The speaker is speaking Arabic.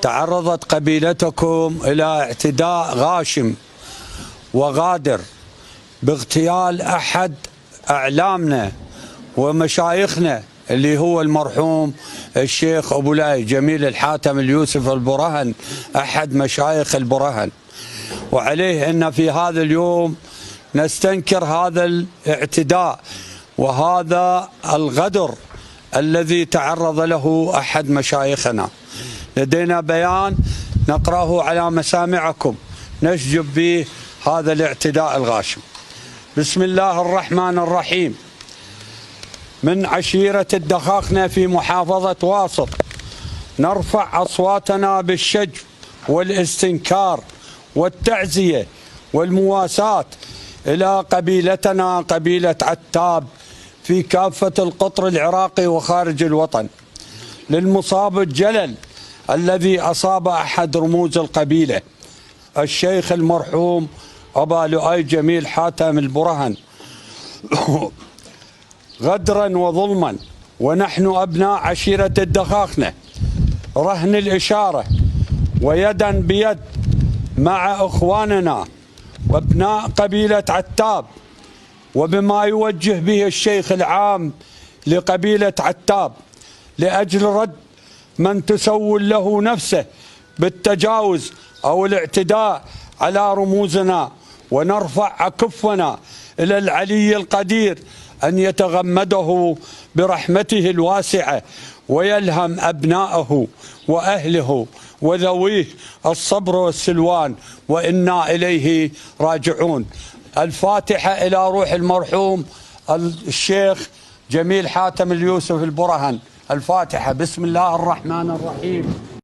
تعرضت قبيلتكم إلى اعتداء غاشم وغادر باغتيال أحد أعلامنا ومشايخنا اللي هو المرحوم الشيخ أبو لاي جميل الحاتم اليوسف البرهن، أحد مشايخ البرهن. وعليه أن في هذا اليوم نستنكر هذا الاعتداء وهذا الغدر الذي تعرض له أحد مشايخنا. لدينا بيان نقرأه على مسامعكم نشجب به هذا الاعتداء الغاشم. بسم الله الرحمن الرحيم. من عشيرة الدخاخنة في محافظة واسط نرفع أصواتنا بالشجب والاستنكار والتعزية والمواساة إلى قبيلتنا قبيلة عتاب في كافة القطر العراقي وخارج الوطن للمصاب الجلل الذي أصاب أحد رموز القبيلة الشيخ المرحوم أبا لؤي جميل حاتم البرهن غدرا وظلما. ونحن أبناء عشيرة الدخاخنة رهن الإشارة ويدا بيد مع إخواننا وابناء قبيلة عتاب وبما يوجه به الشيخ العام لقبيلة عتاب لأجل رد من تسول له نفسه بالتجاوز أو الاعتداء على رموزنا، ونرفع أكفنا إلى العلي القدير أن يتغمده برحمته الواسعة ويلهم أبناءه وأهله وذويه الصبر والسلوان، وإنا إليه راجعون. الفاتحة إلى روح المرحوم الشيخ جميل حاتم اليوسف البرهن. الفاتحة. بسم الله الرحمن الرحيم.